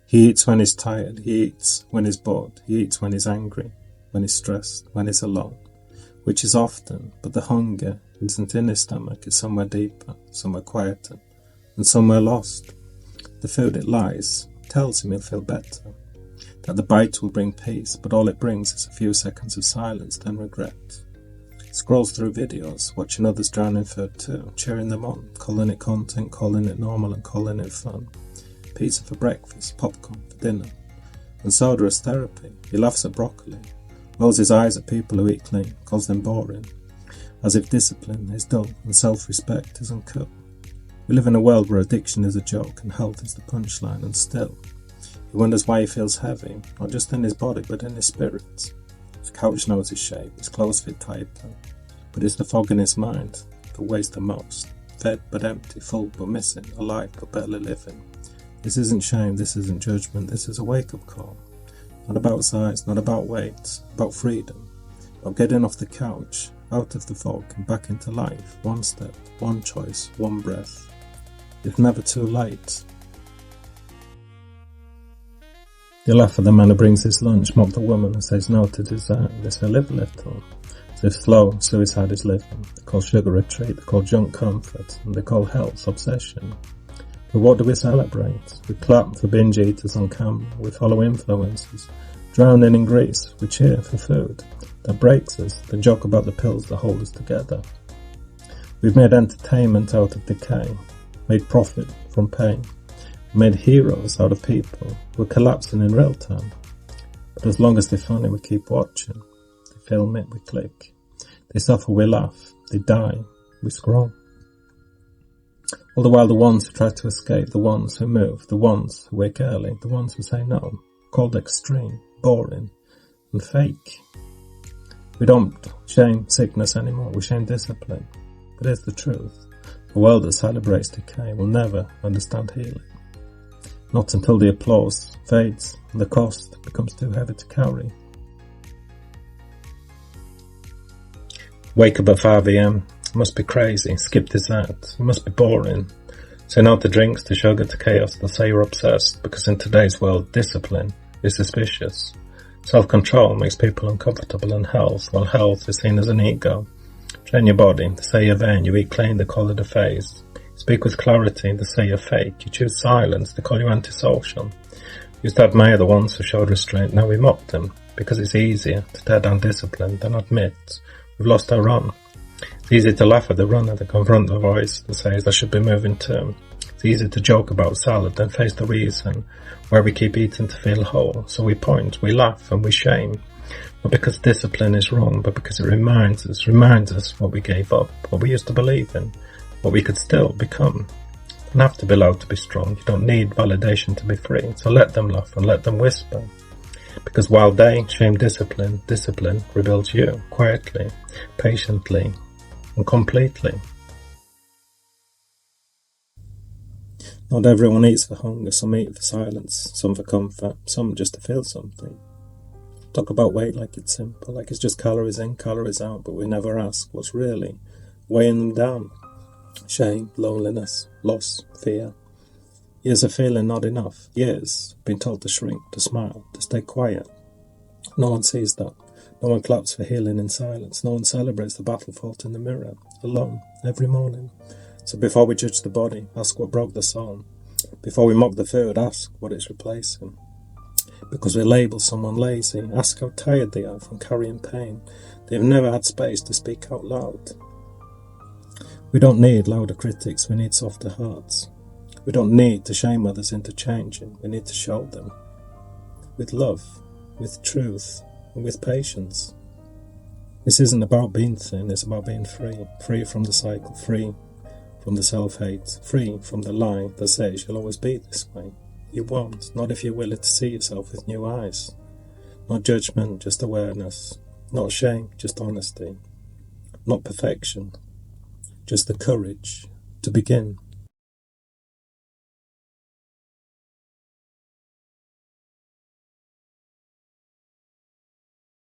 He eats when he's tired, he eats when he's bored, he eats when he's angry, when he's stressed, when he's alone, which is often, but the hunger isn't in his stomach, it's somewhere deeper, somewhere quieter, and somewhere lost. The food it lies tells him he'll feel better, that the bite will bring peace, but all it brings is a few seconds of silence, then regret. Scrolls through videos, watching others drown in food too, cheering them on, calling it content, calling it normal and calling it fun. Pizza for breakfast, popcorn for dinner, and soda as therapy. He laughs at broccoli, rolls his eyes at people who eat clean, calls them boring, as if discipline is dull and self-respect is uncut. We live in a world where addiction is a joke and health is the punchline, and still, he wonders why he feels heavy, not just in his body but in his spirits. His couch knows his shape, his clothes fit tighter, but it's the fog in his mind that weighs the most. Fed but empty, full but missing, alive but barely living. This isn't shame, this isn't judgment, this is a wake-up call. Not about size, not about weight, about freedom, about getting off the couch, out of the fog and back into life, one step, one choice, one breath. It's never too late. They laugh at the man who brings his lunch, mock the woman who says no to dessert. They say live a little, as if slow suicide is living. They call sugar a treat, they call junk comfort, and they call health obsession. But what do we celebrate? We clap for binge eaters on camera, we follow influencers, drowning in grease, we cheer for food that breaks us, they joke about the pills that hold us together. We've made entertainment out of decay, made profit from pain, made heroes out of people who are collapsing in real time. But as long as they're funny, we keep watching. They film it, we click. They suffer, we laugh. They die, we scroll. All the while the ones who try to escape, the ones who move, the ones who wake early, the ones who say no, called extreme, boring, and fake. We don't shame sickness anymore, we shame discipline. But here's the truth. A world that celebrates decay will never understand healing. Not until the applause fades and the cost becomes too heavy to carry. Wake up at 5 a.m. You must be crazy. Skip dessert. You must be boring. Say no to drinks, to sugar, to chaos. They'll say you're obsessed, because in today's world, discipline is suspicious. Self-control makes people uncomfortable, and health, well, health is seen as an ego. Train your body. They say you're vain. You eat clean. They call it a phase. Speak with clarity. They say you're fake. You choose silence. They call you antisocial. Used to admire the ones who showed restraint. Now we mock them, because it's easier to tear down discipline than admit we've lost our run. It's easy to laugh at the runner than confront the voice that says I should be moving too. It's easy to joke about salad than face the reason where we keep eating to feel whole. So we point, we laugh and we shame. Not because discipline is wrong, but because it reminds us what we gave up, what we used to believe in, what we could still become. You don't have to be loud to be strong. You don't need validation to be free. So let them laugh and let them whisper. Because while they shame discipline, discipline rebuilds you quietly, patiently, and completely. Not everyone eats for hunger, some eat for silence, some for comfort, some just to feel something. Talk about weight like it's simple, like it's just calories in, calories out, but we never ask what's really weighing them down. Shame, loneliness, loss, fear. Years of feeling not enough, years being told to shrink, to smile, to stay quiet. No one sees that. No one claps for healing in silence. No one celebrates the battle fought in the mirror, alone, every morning. So before we judge the body, ask what broke the soul. Before we mock the food, ask what it's replacing. Because we label someone lazy, ask how tired they are from carrying pain. They've never had space to speak out loud. We don't need louder critics, we need softer hearts. We don't need to shame others into changing, we need to show them. With love, with truth, and with patience. This isn't about being thin, it's about being free. Free from the cycle, free from the self-hate, free from the lie that says you'll always be this way. You won't, not if you're willing to see yourself with new eyes. Not judgment, just awareness. Not shame, just honesty. Not perfection, just the courage to begin.